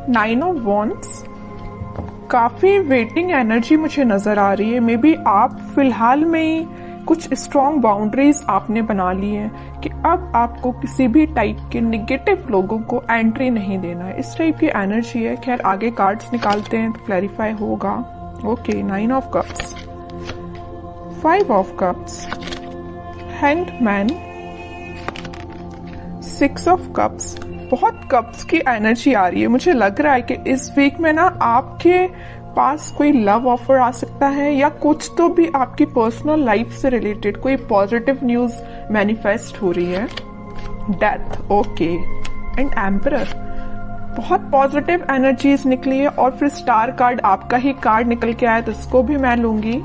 9 of wands, काफी waiting energy मुझे नजर आ रही है। मे बी आप फिलहाल में ही कुछ स्ट्रॉन्ग बाउंड्रीज आपने बना ली है कि अब आपको किसी भी टाइप के निगेटिव लोगों को एंट्री नहीं देना है, इस टाइप की एनर्जी है। खैर आगे कार्ड्स निकालते हैं तो क्लैरिफाई होगा। Okay, 9 of cups, 5 of cups, hanged man, 6 of cups. बहुत कप्स की एनर्जी आ रही है। मुझे लग रहा है कि इस वीक में ना आपके पास कोई लव ऑफर आ सकता है या कुछ तो भी आपकी पर्सनल लाइफ से रिलेटेड कोई पॉजिटिव न्यूज मैनिफेस्ट हो रही है। डेथ, ओके, एंड एम्परर, बहुत पॉजिटिव एनर्जीज निकली है। और फिर स्टार कार्ड, आपका ही कार्ड निकल के आया तो इसको भी मैं लूंगी।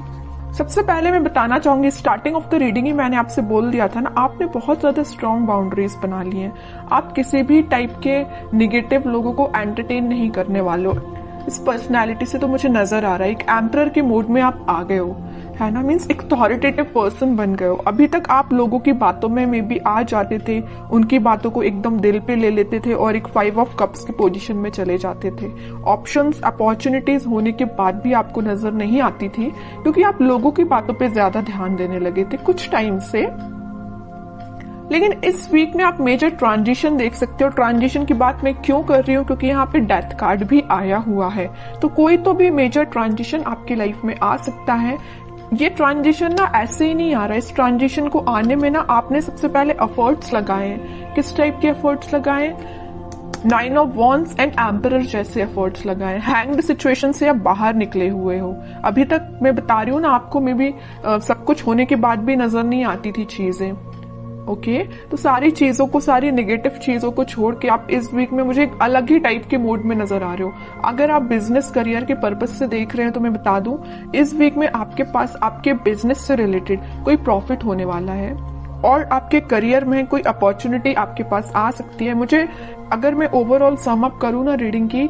सबसे पहले मैं बताना चाहूंगी, स्टार्टिंग ऑफ द रीडिंग ही मैंने आपसे बोल दिया था ना, आपने बहुत ज्यादा स्ट्रॉन्ग बाउंड्रीज बना ली हैं। आप किसी भी टाइप के निगेटिव लोगों को एंटरटेन नहीं करने वाले हो। इस पर्सनैलिटी से तो मुझे नजर आ रहा है एक एम्परर के मोड में आप आ गए हो, है ना। मीन्स एक अथॉरिटेटिव पर्सन बन गए हो। अभी तक आप लोगों की बातों में मे बी आ जाते थे, उनकी बातों को एकदम दिल पे ले लेते थे और एक 5 ऑफ कप्स की पोजीशन में चले जाते थे। ऑप्शंस, अपॉर्चुनिटीज होने के बाद भी आपको नजर नहीं आती थी क्योंकि आप लोगों की बातों पे ज्यादा ध्यान देने लगे थे कुछ टाइम से। लेकिन इस वीक में आप मेजर ट्रांजिशन देख सकते हो। ट्रांजिशन की बात मैं क्यों कर रही हूँ, क्योंकि यहाँ पे डेथ कार्ड भी आया हुआ है। तो कोई तो भी मेजर ट्रांजिशन आपकी लाइफ में आ सकता है। ये ट्रांजिशन ना ऐसे ही नहीं आ रहा है। इस ट्रांजिशन को आने में ना आपने सबसे पहले एफर्ट्स लगाए हैं। किस टाइप के एफर्ट्स लगाए? 9 ऑफ वॉन्ड्स एंड एम्परर जैसे एफर्ट्स लगाए। हैंग्ड सिचुएशन से आप बाहर निकले हुए हो। अभी तक मैं बता रही हूँ ना आपको, मे बी सब कुछ होने के बाद भी नजर नहीं आती थी चीजें। ओके, तो सारी चीजों को, सारी नेगेटिव चीजों को छोड़ के आप इस वीक में मुझे एक अलग ही टाइप के मूड में नजर आ रहे हो। अगर आप बिजनेस करियर के पर्पस से देख रहे हैं तो मैं बता दूं, इस वीक में आपके पास आपके बिजनेस से रिलेटेड कोई प्रॉफिट होने वाला है और आपके करियर में कोई अपॉर्चुनिटी आपके पास आ सकती है। मुझे, अगर मैं ओवरऑल सम अप करूं ना रीडिंग की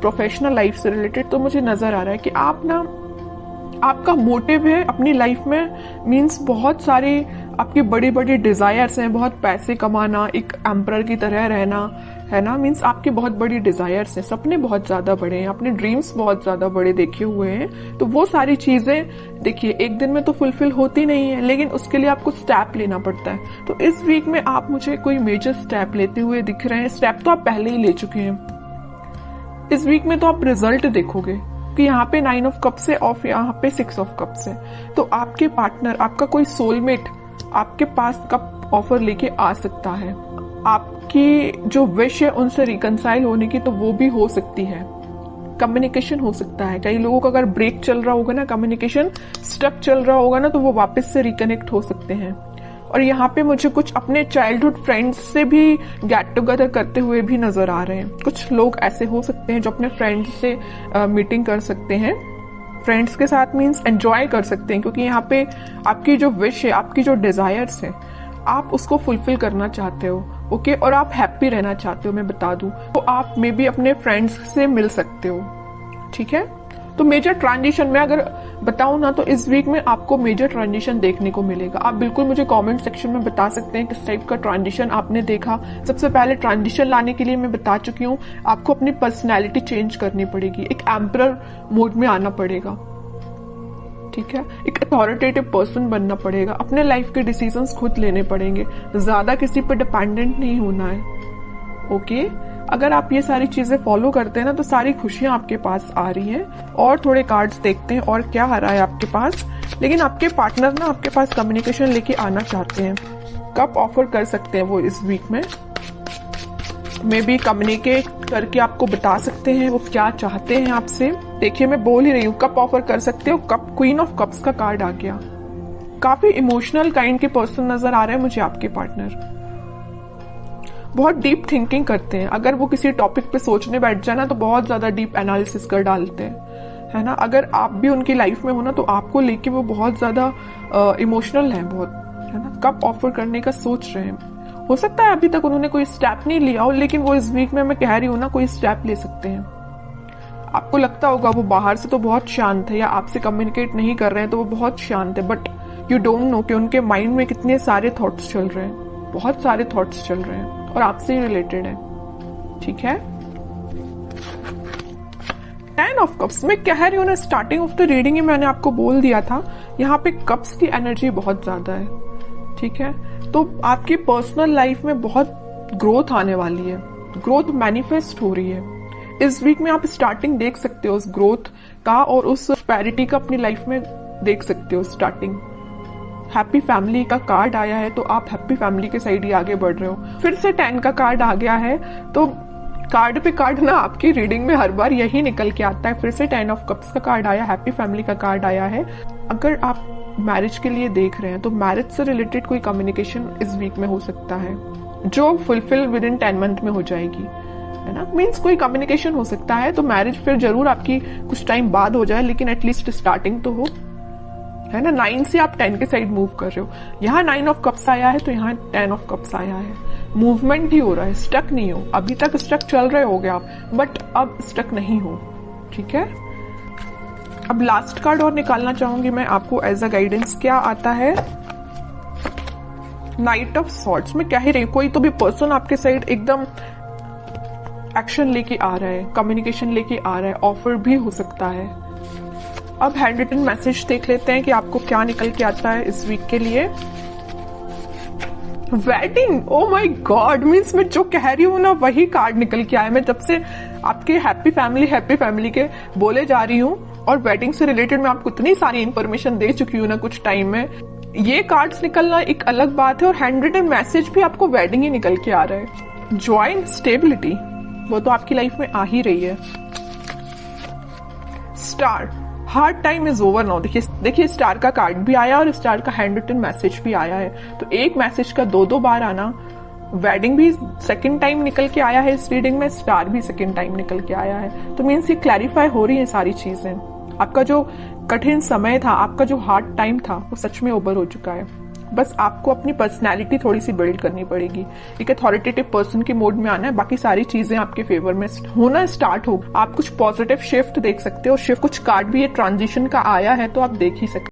प्रोफेशनल लाइफ से रिलेटेड, तो मुझे नजर आ रहा है कि आप ना, आपका मोटिव है अपनी लाइफ में, मीन्स बहुत सारी आपकी बड़ी बड़ी डिजायर्स हैं। बहुत पैसे कमाना, एक एम्परर की तरह रहना, है ना। मीन्स आपकी बहुत बड़ी डिजायर्स हैं, सपने बहुत ज्यादा बड़े हैं, अपने ड्रीम्स बहुत ज्यादा बड़े देखे हुए हैं। तो वो सारी चीजें देखिए एक दिन में तो फुलफिल होती नहीं है, लेकिन उसके लिए आपको स्टेप लेना पड़ता है। तो इस वीक में आप मुझे कोई मेजर स्टेप लेते हुए दिख रहे हैं। स्टेप तो आप पहले ही ले चुके हैं। इस वीक में तो आप रिजल्ट देखोगे कि यहाँ पे 9 ऑफ कप्स है और यहाँ पे 6 ऑफ कप्स है। तो आपके पार्टनर, आपका कोई सोलमेट आपके पास कप ऑफर लेके आ सकता है। आपकी जो विश है उनसे रिकंसाइल होने की, तो वो भी हो सकती है। कम्युनिकेशन हो सकता है। कई लोगों का अगर ब्रेक चल रहा होगा ना, कम्युनिकेशन स्टक चल रहा होगा ना, तो वो वापस से रिकनेक्ट हो सकते हैं। और यहाँ पे मुझे कुछ अपने चाइल्डहुड फ्रेंड्स से भी गेट टुगेदर करते हुए भी नजर आ रहे हैं। कुछ लोग ऐसे हो सकते हैं जो अपने फ्रेंड्स से मीटिंग कर सकते हैं। फ्रेंड्स के साथ मीन्स एंजॉय कर सकते हैं, क्योंकि यहाँ पे आपकी जो विश है, आपकी जो डिजायर्स है, आप उसको फुलफिल करना चाहते हो। ओके, और आप हैप्पी रहना चाहते हो, मैं बता दूं। तो आप मे बी अपने फ्रेंड्स से मिल सकते हो। ठीक है, तो मेजर ट्रांजिशन में अगर बताऊं ना, तो इस वीक में आपको मेजर ट्रांजिशन देखने को मिलेगा। आप बिल्कुल मुझे कमेंट सेक्शन में बता सकते हैं किस टाइप का ट्रांजिशन आपने देखा। सबसे पहले ट्रांजिशन लाने के लिए मैं बता चुकी हूँ, आपको अपनी पर्सनैलिटी चेंज करनी पड़ेगी, एक एम्परर मोड में आना पड़ेगा। ठीक है, एक अथॉरिटेटिव पर्सन बनना पड़ेगा, अपने लाइफ के डिसीजंस खुद लेने पड़ेंगे, ज्यादा किसी पर डिपेंडेंट नहीं होना है। ओके, अगर आप ये सारी चीजें फॉलो करते हैं ना, तो सारी खुशियां आपके पास आ रही हैं। और थोड़े कार्ड्स देखते हैं और क्या आ रहा है आपके पास। लेकिन आपके पार्टनर ना आपके पास कम्युनिकेशन लेके आना चाहते हैं। कब ऑफर कर सकते हैं वो इस वीक में, मे बी कम्युनिकेट करके आपको बता सकते हैं वो क्या चाहते हैं आपसे। देखिए मैं बोल ही रही हूँ, कब ऑफर कर सकते हो। कप, क्वीन ऑफ कप्स का कार्ड आ गया। काफी इमोशनल काइंड के पर्सन नजर आ रहे हैं मुझे आपके पार्टनर। बहुत डीप थिंकिंग करते हैं। अगर वो किसी टॉपिक पे सोचने बैठ जाए ना, तो बहुत ज्यादा डीप एनालिसिस कर डालते हैं, है ना। अगर आप भी उनकी लाइफ में हो ना, तो आपको लेके वो बहुत ज्यादा इमोशनल है, बहुत, है ना। कब ऑफर करने का सोच रहे हैं। हो सकता है अभी तक उन्होंने कोई स्टेप नहीं लिया हो, लेकिन वो इस वीक में, मैं कह रही हूँ ना, कोई स्टेप ले सकते हैं। आपको लगता होगा वो बाहर से तो बहुत शांत है या आपसे कम्युनिकेट नहीं कर रहे हैं तो वो बहुत शांत है, बट यू डोंट नो कि उनके माइंड में कितने सारे थॉट्स चल रहे हैं। बहुत सारे थॉट्स चल रहे हैं और आपसे ही रिलेटेड है। ठीक है, 10 ऑफ कप्स, मैं कह रही हूँ ना, स्टार्टिंग ऑफ द रीडिंग ही मैंने आपको बोल दिया था, यहाँ पे कप्स की एनर्जी बहुत ज्यादा है, ठीक है। तो आपकी पर्सनल लाइफ में बहुत ग्रोथ आने वाली है, ग्रोथ मैनिफेस्ट हो रही है। इस वीक में आप स्टार्टिंग देख सकते हो उस ग्रोथ का, और उस प्रोस्पेरिटी का अपनी लाइफ में देख सकते हो स्टार्टिंग। हैप्पी फैमिली का कार्ड आया है, तो आप हैप्पी फैमिली के साइड ही आगे बढ़ रहे हो। फिर से 10 का कार्ड आ गया है, तो कार्ड पे कार्ड ना आपकी रीडिंग में हर बार यही निकल के आता है। फिर से 10 ऑफ कप्स का कार्ड आया, हैप्पी फैमिली का कार्ड आया है। अगर आप मैरिज के लिए देख रहे हैं तो मैरिज से रिलेटेड कोई कम्युनिकेशन इस वीक में हो सकता है, जो फुलफिल विद इन 10 मंथ में हो जाएगी, है ना। मीन्स कोई कम्युनिकेशन हो सकता है, तो मैरिज फिर जरूर आपकी कुछ टाइम बाद हो जाए, लेकिन एटलीस्ट स्टार्टिंग तो हो, है ना। 9 से आप 10 के साइड मूव कर रहे हो। यहाँ 9 ऑफ कप्स आया है, तो यहाँ 10 ऑफ कप्स आया है। मूवमेंट ही हो रहा है, स्टक नहीं हो। अभी तक स्टक चल रहे होगे आप, बट अब स्टक नहीं हो, ठीक है। अब लास्ट कार्ड और निकालना चाहूंगी मैं आपको एज अ गाइडेंस। क्या आता है? Night of swords. मैं कह ही रही, कोई तो भी पर्सन आपके साइड एकदम एक्शन लेके आ रहा है, कम्युनिकेशन लेके आ रहा है, ऑफर भी हो सकता है। अब हैंड रिटन मैसेज देख लेते हैं कि आपको क्या निकल के आता है इस वीक के लिए। Wedding, oh my God, means मैं जो कह रही हूँ ना वही कार्ड निकल के आया। मैं जब से आपके हैप्पी फैमिली के बोले जा रही हूँ, और वेडिंग से रिलेटेड मैं आपको इतनी सारी इंफॉर्मेशन दे चुकी हूँ ना कुछ टाइम में। ये कार्ड्स निकलना एक अलग बात है, और हैंड रिटन मैसेज भी आपको वेडिंग ही निकल के आ रहा है। जॉय, स्टेबिलिटी, वो तो आपकी लाइफ में आ ही रही है। Star, hard time is over now. देखिए स्टार का कार्ड भी आया और स्टार का हैंड रिटन मैसेज भी आया है, तो एक मैसेज का दो बार आना। वेडिंग भी सेकंड टाइम निकल के आया है इस रीडिंग में, स्टार भी सेकंड टाइम निकल के आया है। तो मीन्स ये क्लैरिफाई हो रही है सारी चीजें। आपका जो कठिन समय था, आपका जो हार्ड टाइम था, वो सच में ओवर हो चुका है। बस आपको अपनी पर्सनैलिटी थोड़ी सी बिल्ड करनी पड़ेगी, एक अथॉरिटेटिव पर्सन के मोड में आना है। बाकी सारी चीजें आपके फेवर में होना स्टार्ट हो। आप कुछ पॉजिटिव शिफ्ट देख सकते हो। शिफ्ट कुछ कार्ड भी ये ट्रांजिशन का आया है, तो आप देख ही सकते